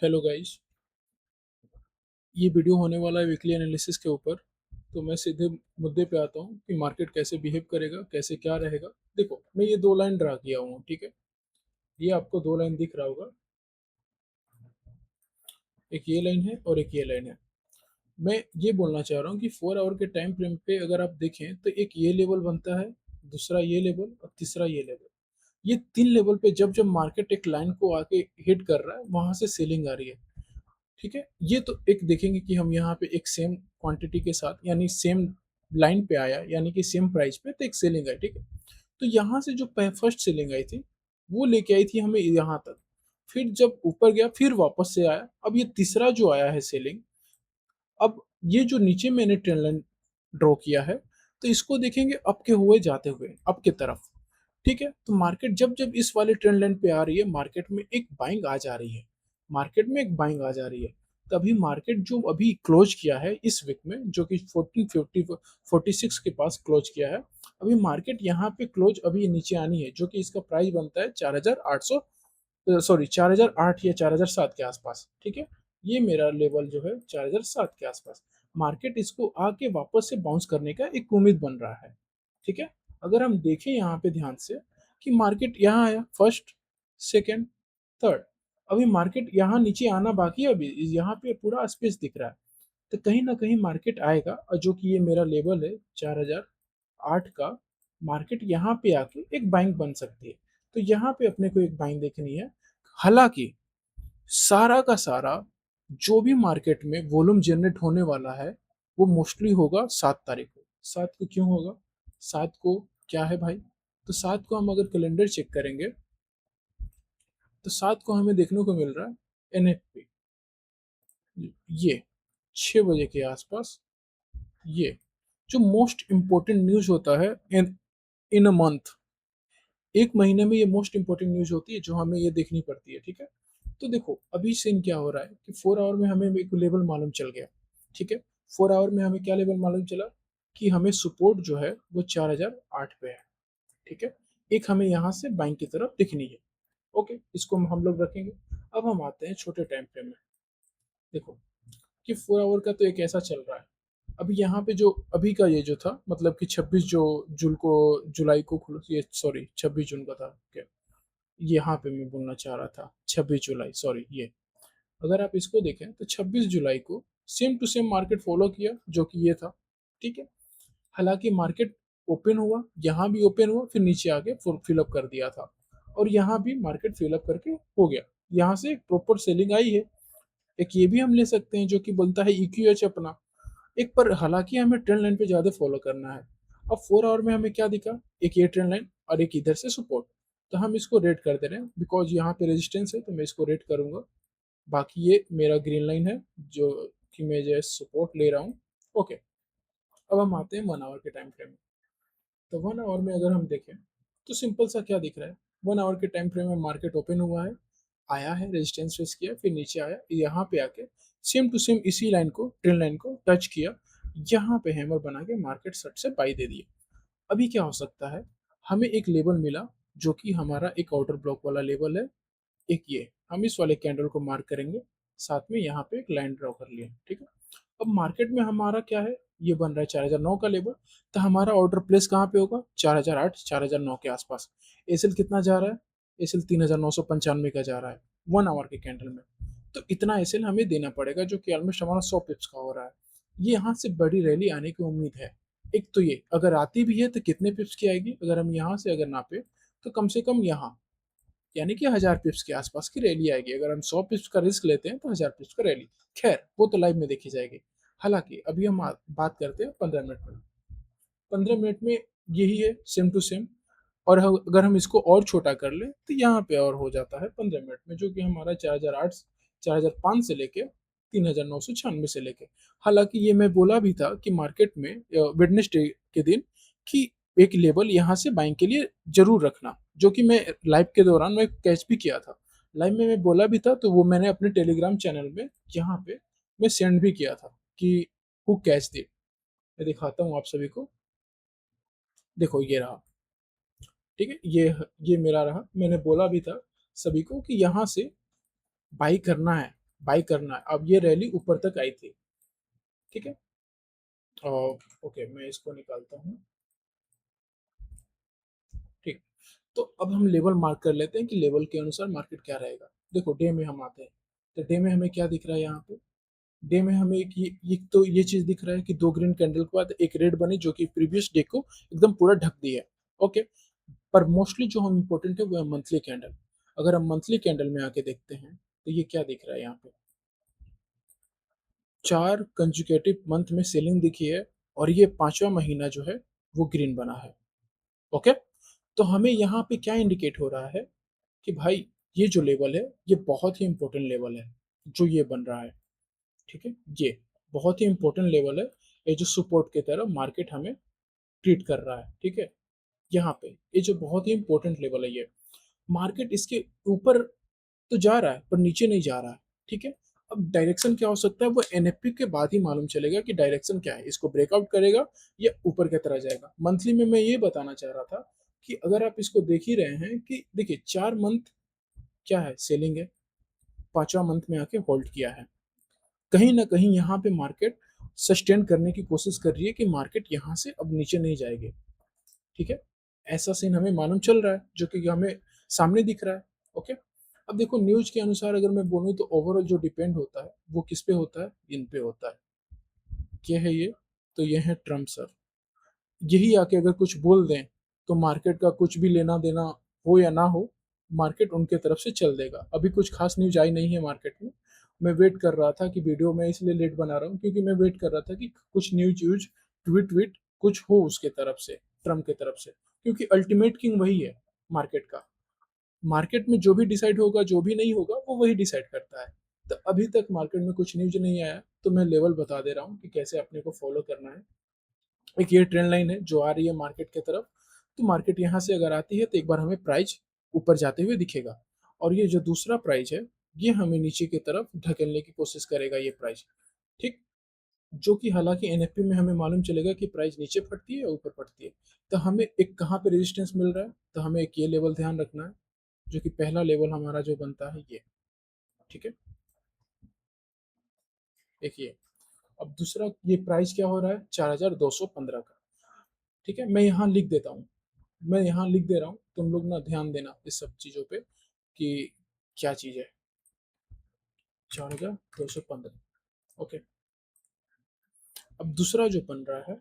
Hello guys. ये video होने वाला है वीकली एनालिसिस के ऊपर। तो मैं सीधे मुद्दे पे आता हूँ कि मार्केट कैसे बिहेव करेगा, कैसे क्या रहेगा। देखो, मैं ये दो लाइन ड्रा किया हूँ, ठीक है। ये आपको दो लाइन दिख रहा होगा, एक ये लाइन है और एक ये लाइन है। मैं ये बोलना चाह रहा हूँ कि 4 आवर के टाइम फ्रेम पे अगर आप देखें तो एक ये लेवल बनता है, दूसरा ये लेवल और तीसरा ये लेवल। ये तीन लेवल पे जब जब मार्केट एक लाइन को आके हिट कर रहा है, वहां से सेलिंग आ रही है, ठीक है। ये तो एक देखेंगे कि हम यहाँ पे एक सेम क्वांटिटी के साथ, यानी सेम लाइन पे आया, यानी कि सेम प्राइस पे, तो एक सेलिंग आई, ठीक है। तो यहाँ से जो फर्स्ट सेलिंग आई थी, वो लेके आई थी हमें यहाँ तक। फिर जब ऊपर गया, फिर वापस से आया। अब ये तीसरा जो आया है सेलिंग, अब ये जो नीचे मैंने ट्रेंड लाइन ड्रॉ किया है, तो इसको देखेंगे अप के हुए जाते हुए अप की तरफ, ठीक है। तो मार्केट जब जब इस वाले ट्रेंड लाइन पे आ रही है, मार्केट में एक बाइंग आ जा रही है, मार्केट में एक बाइंग आ जा रही है। तभी मार्केट जो अभी क्लोज किया है इस वीक में, जो कि 1450 46 के पास क्लोज किया है, अभी मार्केट यहाँ पे क्लोज अभी नीचे आनी है, जो कि इसका प्राइस बनता है 4800, सॉरी 4008 या 4007 के आसपास, ठीक है। ये मेरा लेवल जो है 4007 के आसपास। मार्केट इसको आके वापस से बाउंस करने का एक उम्मीद बन रहा है, ठीक है। अगर हम देखें यहाँ पे ध्यान से कि मार्केट यहाँ आया फर्स्ट, सेकंड, थर्ड, अभी मार्केट यहाँ नीचे आना बाकी है, अभी यहाँ पे पूरा स्पेस दिख रहा है। तो कहीं ना कहीं मार्केट आएगा, और जो कि ये मेरा लेवल है 4008 का, मार्केट यहाँ पे आके एक बाइंग बन सकती है। तो यहाँ पे अपने को एक बाइंग देखनी है। हालांकि सारा का सारा जो भी मार्केट में वॉल्यूम जनरेट होने वाला है, वो मोस्टली होगा 7 तारीख को। 7 को क्यों होगा? 7 को क्या है भाई? तो 7 को हम अगर कैलेंडर चेक करेंगे, तो 7 को हमें देखने को मिल रहा है एनएफपी, ये 6 बजे के आसपास। ये जो मोस्ट इंपॉर्टेंट न्यूज होता है इन इन अ मंथ, एक महीने में ये मोस्ट इंपॉर्टेंट न्यूज होती है जो हमें ये देखनी पड़ती है, ठीक है। तो देखो अभी सीन क्या हो रहा है कि 4 आवर में हमें एक लेवल मालूम चल गया, ठीक है। 4 आवर में हमें क्या लेवल मालूम चला कि हमें सपोर्ट जो है वो 4008 पे है, ठीक है। एक हमें यहाँ से बाइंग की तरफ दिखनी है, ओके, इसको हम लोग रखेंगे। अब हम आते हैं छोटे टाइम फ्रेम में। देखो कि 4 आवर का तो एक ऐसा चल रहा है। अभी यहाँ पे जो अभी का ये जो था, मतलब कि 26 जो जून को, जुलाई को खुल, ये सॉरी 26 जून का था क्या, यहाँ पे मैं बोलना चाह रहा था 26 जुलाई, सॉरी। ये अगर आप इसको देखें तो 26 जुलाई को same to same market follow किया, जो कि ये था, ठीक है। हालांकि मार्केट ओपन हुआ, यहाँ भी ओपन हुआ, फिर नीचे आके फिलअप कर दिया था, और यहाँ भी मार्केट फिलअप करके हो गया। यहाँ से एक प्रॉपर सेलिंग आई है। एक ये भी हम ले सकते हैं जो कि बोलता है EQH अपना एक पर, हालांकि हमें ट्रेंड लाइन पे ज्यादा फॉलो करना है। अब 4 आवर में हमें क्या दिखा, एक ये ट्रेंड लाइन और एक इधर से सपोर्ट। तो हम इसको रेड कर दे रहे हैं, बिकॉज यहाँ पे रेजिस्टेंस है, तो मैं इसको रेड करूंगा। बाकी ये मेरा ग्रीन लाइन है, जो कि मैं जो सपोर्ट ले रहा हूँ, ओके। अब हम आते हैं 1 आवर के टाइम फ्रेम में। तो 1 आवर में अगर हम देखें तो सिंपल सा क्या दिख रहा है, 1 आवर के टाइम फ्रेम में मार्केट ओपन हुआ है, आया है, रेजिस्टेंस फेस किया, फिर नीचे आया, यहाँ पे आके सेम टू सेम इसी लाइन को, ट्रेंड लाइन को टच किया, यहाँ पे हैमर बना के मार्केट सट से बाई दे दिए। अभी क्या हो सकता है, हमें एक लेवल मिला, जो कि हमारा एक आउटर ब्लॉक वाला लेवल है। एक ये हम इस वाले कैंडल को मार्क करेंगे, साथ में यहाँ पे एक लाइन ड्रॉ कर लिया, ठीक है। अब मार्केट में हमारा क्या है, ये बन रहा है 4009 का लेवल। तो हमारा ऑर्डर प्लेस कहाँ पे होगा, 4008 4009 के आसपास। एसएल कितना जा रहा है, एसएल 3995 का जा रहा है 1 आवर के कैंडल में। तो इतना एसएल हमें देना पड़ेगा, जो कि ऑलमोस्ट हमारा 100 पिप्स का हो रहा है। ये यहाँ से बड़ी रैली आने की उम्मीद है। एक तो ये अगर आती भी है तो कितने पिप्स की आएगी, अगर हम यहाँ से अगर नापे, तो कम से कम यहाँ, यानी कि 1000 पिप्स के आसपास की रैली आएगी। अगर हम 100 पिप्स का रिस्क लेते हैं तो 1000 पिप्स का रैली, खैर वो तो लाइव में देखी जाएगी। हालांकि अभी हम बात करते हैं 15 मिनट में। 15 मिनट में यही है सेम टू सेम। और अगर हम इसको और छोटा कर ले तो यहाँ पे और हो जाता है 15 मिनट में, जो कि हमारा 4008 4005 से लेके 3996 से लेके। हालांकि ये मैं बोला भी था कि मार्केट में वेडनेसडे के दिन कि एक लेवल यहाँ से बाइंग के लिए जरूर रखना, जो कि मैं लाइव के दौरान मैं कैच भी किया था। लाइव में मैं बोला भी था, तो वो मैंने अपने टेलीग्राम चैनल में यहाँ पे मैं सेंड भी किया था कि हु कैच दे। मैं दिखाता हूँ आप सभी को। देखो ये रहा, ठीक है। ये मेरा रहा, मैंने बोला भी था सभी को कि यहाँ से बाई करना है, बाई करना है। अब ये रैली ऊपर तक आई थी, ठीक है। ओके, मैं इसको निकालता हूँ, ठीक। तो अब हम लेवल मार्क कर लेते हैं कि लेवल के अनुसार मार्केट क्या रहेगा। देखो डे में हम आते हैं, तो डे में हमें क्या दिख रहा है यहाँ पे। डे में हमें एक तो ये चीज दिख रहा है कि दो ग्रीन कैंडल के बाद एक रेड बनी जो कि प्रीवियस डे को एकदम पूरा ढक दी है। ओके, पर मोस्टली जो हम इम्पोर्टेंट है वो है मंथली कैंडल। अगर हम मंथली कैंडल में आके देखते हैं तो ये क्या दिख रहा है यहाँ पे, 4 कंजिक्यूटिव मंथ में सेलिंग दिखी है, और ये 5वां महीना जो है वो ग्रीन बना है। ओके, तो हमें यहाँ पे क्या इंडिकेट हो रहा है कि भाई ये जो लेवल है ये बहुत ही इंपॉर्टेंट लेवल है जो ये बन रहा है, ठीक है। ये बहुत ही इंपॉर्टेंट लेवल है, ये जो सपोर्ट की तरह मार्केट हमें ट्रीट कर रहा है, ठीक है। यहाँ पे ये जो बहुत ही इंपॉर्टेंट लेवल है, ये मार्केट इसके ऊपर तो जा रहा है पर नीचे नहीं जा रहा है, ठीक है। अब डायरेक्शन क्या हो सकता है वो एनएफपी के बाद ही मालूम चलेगा कि डायरेक्शन क्या है, इसको ब्रेकआउट करेगा या ऊपर की तरह जाएगा। मंथली में मैं ये बताना चाह रहा था कि अगर आप इसको देख ही रहे हैं कि देखिए 4 मंथ क्या है, सेलिंग है, 5वां मंथ में आके होल्ड किया है। कहीं ना कहीं यहाँ पे मार्केट सस्टेन करने की कोशिश कर रही है कि मार्केट यहाँ से अब नीचे नहीं जाएगी, ठीक है। ऐसा सीन हमें मालूम चल रहा है जो कि हमें सामने दिख रहा है। ओके, अब देखो न्यूज के अनुसार अगर मैं बोलूँ तो ओवरऑल जो डिपेंड होता है वो किस पे होता है, इन पे होता है। क्या है ये, तो ये है ट्रम्प सर। यही आके अगर कुछ बोल दें तो मार्केट का कुछ भी लेना देना हो या ना हो, मार्केट उनके तरफ से चल देगा। अभी कुछ खास न्यूज आई नहीं है मार्केट में। मैं वेट कर रहा था कि वीडियो में इसलिए लेट बना रहा हूँ क्योंकि मैं वेट कर रहा था कि कुछ न्यूज यूज ट्वीट ट्वीट कुछ हो उसके तरफ से, ट्रम्प के तरफ से, क्योंकि अल्टीमेट किंग वही है मार्केट का। मार्केट में जो भी डिसाइड होगा, जो भी नहीं होगा, वो वही डिसाइड करता है। तो अभी तक मार्केट में कुछ न्यूज नहीं आया, तो मैं लेवल बता दे रहा हूँ कि कैसे अपने को फॉलो करना है। एक ये ट्रेंड लाइन है जो आ रही है मार्केट की तरफ, तो मार्केट यहाँ से अगर आती है तो एक बार हमें प्राइस ऊपर जाते हुए दिखेगा, और ये जो दूसरा प्राइस है ये हमें नीचे की तरफ ढकेलने की कोशिश करेगा ये प्राइस, ठीक। जो कि हालांकि एनएफपी में हमें मालूम चलेगा कि प्राइस नीचे फटती है या ऊपर फटती है। तो हमें एक कहाँ पे रेजिस्टेंस मिल रहा है, तो हमें एक ये लेवल ध्यान रखना है, जो कि पहला लेवल हमारा जो बनता है ये, ठीक है। एक ये, अब दूसरा ये प्राइस क्या हो रहा है 4215 का, ठीक है। मैं यहाँ लिख देता हूँ, मैं यहाँ लिख दे रहा हूँ, तुम लोग ना ध्यान देना इस सब चीज़ों पे कि क्या चीज़ है। 4215, ओके। अब दूसरा जो बन रहा है,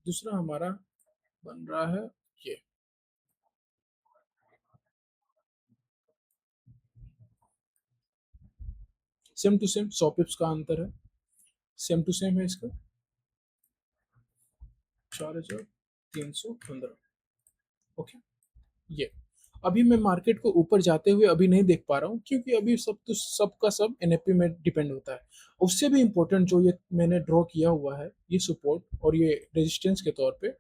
दूसरा हमारा बन रहा है ये, सेम टू सेम 100 पिप्स का अंतर है, सेम टू सेम है इसका, 4315, ओके। ये अभी मैं मार्केट को ऊपर जाते हुए अभी नहीं देख पा रहा हूँ क्योंकि अभी सब तो सबका सब एनएफपी में डिपेंड होता है। उससे भी इम्पोर्टेंट जो ये मैंने ड्रॉ किया हुआ है ये सपोर्ट और ये रेजिस्टेंस के तौर पे,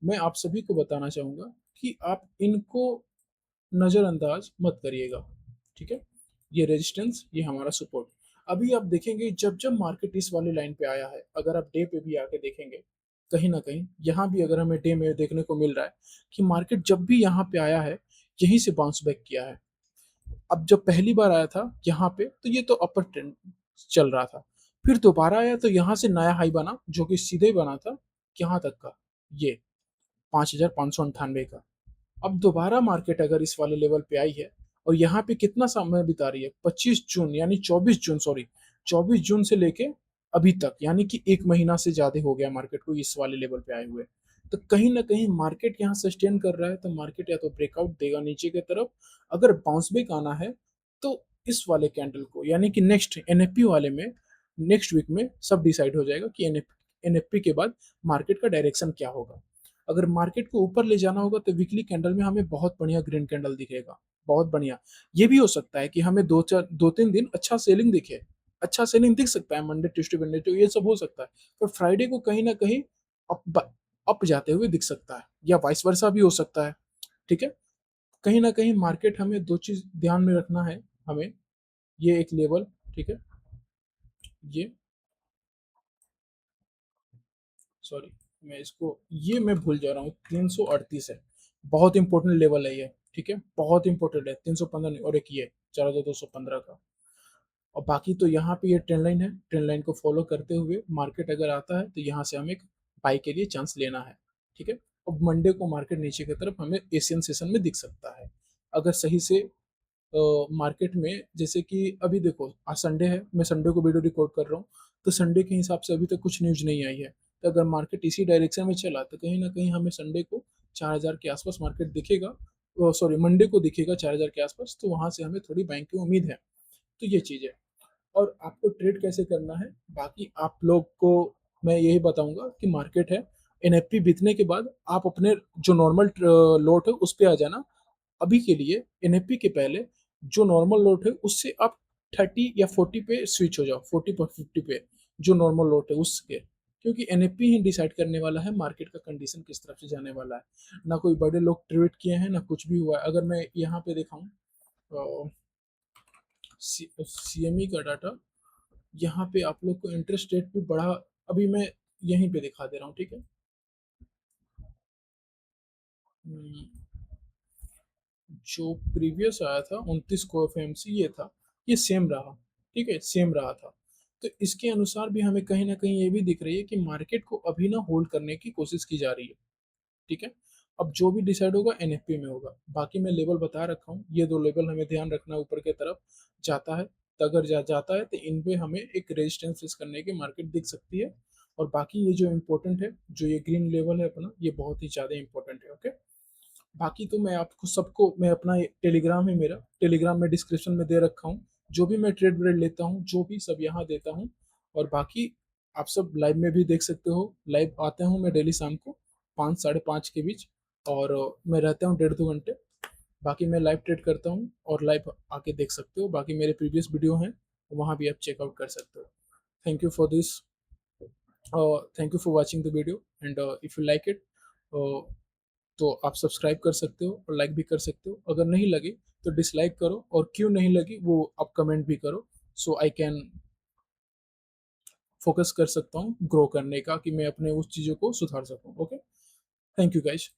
मैं आप सभी को बताना चाहूंगा कि आप इनको नज़रअंदाज मत करिएगा, ठीक है। ये रेजिस्टेंस, ये हमारा सपोर्ट। अभी आप देखेंगे जब जब मार्केट इस वाली लाइन पे आया है, अगर आप डे पे भी आके देखेंगे, कहीं ना कहीं यहाँ भी अगर हमें डे में देखने को मिल रहा है कि मार्केट जब भी यहाँ पे आया है यहीं से बाउंस बैक किया है। अब जब पहली बार आया था यहाँ पे तो ये तो अपर ट्रेंड चल रहा था, फिर दोबारा आया तो यहाँ से नया हाई बना जो कि सीधे ही बना था यहाँ तक का, ये 5598 का। अब दोबारा मार्केट अगर इस वाले लेवल पे आई है और यहाँ पे कितना समय बिता रही है, 25 जून यानी 24 जून, सॉरी 24 जून से लेके अभी तक, यानी कि एक महीना से ज्यादा हो गया मार्केट को इस वाले लेवल पे आए हुए। तो कहीं ना कहीं मार्केट यहाँ सस्टेन कर रहा है, तो मार्केट या तो ब्रेकआउट देगा नीचे की तरफ। अगर बाउंस बैक आना है तो इस वाले कैंडल को, यानी कि नेक्स्ट एनएफपी वाले में, नेक्स्ट वीक में सब डिसाइड हो जाएगा कि एनएफपी के बाद मार्केट का डायरेक्शन क्या होगा। अगर मार्केट को ऊपर ले जाना होगा तो वीकली कैंडल में हमें बहुत बढ़िया ग्रीन कैंडल दिखेगा, बहुत बढ़िया। ये भी हो सकता है कि हमें 2-3 दिन अच्छा सेलिंग दिखे, अच्छा सेलिंग दिख सकता है, मंडे ट्यूसडे वेडनेसडे ये सब हो सकता है। पर फ्राइडे को कहीं ना कहीं अप अप जाते हुए दिख सकता है, या वाइस वर्सा भी हो सकता है, ठीक है। कहीं ना कहीं मार्केट, हमें दो चीज ध्यान में रखना है हमें, ये एक लेवल, ठीक है, ये, सॉरी मैं इसको, ये मैं भूल जा रहा हूँ, 338 है, बहुत इंपॉर्टेंट लेवल है ये, ठीक है, बहुत इंपॉर्टेंट है। 315 नहीं, और एक ये 4215 का, और बाकी तो यहाँ पे ये ट्रेंड लाइन है, ट्रेंड लाइन को फॉलो करते हुए मार्केट अगर आता है तो यहाँ से हमें एक बाई के लिए चांस लेना है, ठीक है। अब मंडे को मार्केट नीचे की तरफ हमें एशियन सेशन में दिख सकता है, अगर सही से मार्केट में, जैसे कि अभी देखो आज संडे है, मैं संडे को वीडियो रिकॉर्ड कर रहा हूँ, तो संडे के हिसाब से अभी तक कुछ न्यूज नहीं आई है, तो अगर मार्केट इसी डायरेक्शन में चला तो कहीं ना कहीं हमें संडे को 4000 के आसपास मार्केट दिखेगा, सॉरी मंडे को दिखेगा 4000 के आसपास, तो वहां से हमें थोड़ी बाइंग की उम्मीद है। तो ये चीज़ है। और आपको ट्रेड कैसे करना है, बाकी आप लोग को मैं यही बताऊंगा कि मार्केट है, एनएफपी बीतने के बाद आप अपने जो नॉर्मल लोट है उस पे आ जाना। अभी के लिए एनएफपी के पहले जो नॉर्मल लोट है उससे आप 30 या 40 पे स्विच हो जाओ, 40 पर 50 पे जो नॉर्मल लोट है उसके, क्योंकि एनएफपी ही डिसाइड करने वाला है मार्केट का कंडीशन किस तरफ से जाने वाला है, ना कोई बड़े लोग ट्रेड किए हैं ना कुछ भी हुआ है। अगर मैं यहाँ पे दिखाऊं सीएमई का डाटा, यहाँ पे आप लोग को इंटरेस्ट रेट भी बढ़ा, अभी मैं यहीं पे दिखा दे रहा हूँ, ठीक है। हम्म, जो प्रीवियस आया था 29 को एफएमसी ये था, ये सेम रहा, ठीक है, सेम रहा था। तो इसके अनुसार भी हमें कहीं ना कहीं ये भी दिख रही है कि मार्केट को अभी ना होल्ड करने की कोशिश की जा रही है, ठीक है। अब जो भी डिसाइड होगा एनएफपी में होगा, बाकी मैं लेवल बता रखा हूँ, ये दो लेवल हमें ध्यान रखना है, ऊपर की तरफ जाता है तो अगर जाता है तो इन पे हमें एक रेजिस्टेंस फेस करने की मार्केट दिख सकती है। और बाकी ये जो इम्पोर्टेंट है, जो ये ग्रीन लेवल है अपना, ये बहुत ही ज़्यादा इंपॉर्टेंट है, ओके। बाकी तो मैं आपको सबको, मैं अपना टेलीग्राम है मेरा, टेलीग्राम में डिस्क्रिप्शन में दे रखा हूँ, जो भी मैं ट्रेड व्रेड लेता हूँ जो भी सब यहाँ देता हूँ। और बाकी आप सब लाइव में भी देख सकते हो, लाइव आता हूँ मैं डेली शाम को 5 साढ़े 5 के बीच, और मैं रहता हूँ 1.5 2 घंटे। बाकी मैं लाइव ट्रेड करता हूँ और लाइव आके देख सकते हो, बाकी मेरे प्रीवियस वीडियो हैं वहाँ भी आप चेकआउट कर सकते हो। Thank you for this, thank you for watching the video, and if you like it तो आप सब्सक्राइब कर सकते हो और लाइक भी कर सकते हो, अगर नहीं लगे तो डिसलाइक करो, और क्यों नहीं लगी वो आप कमेंट भी करो, सो आई कैन फोकस कर सकता हूँ ग्रो करने का, कि मैं अपने उस चीज़ों को सुधार सकूँ, ओके। Thank you guys.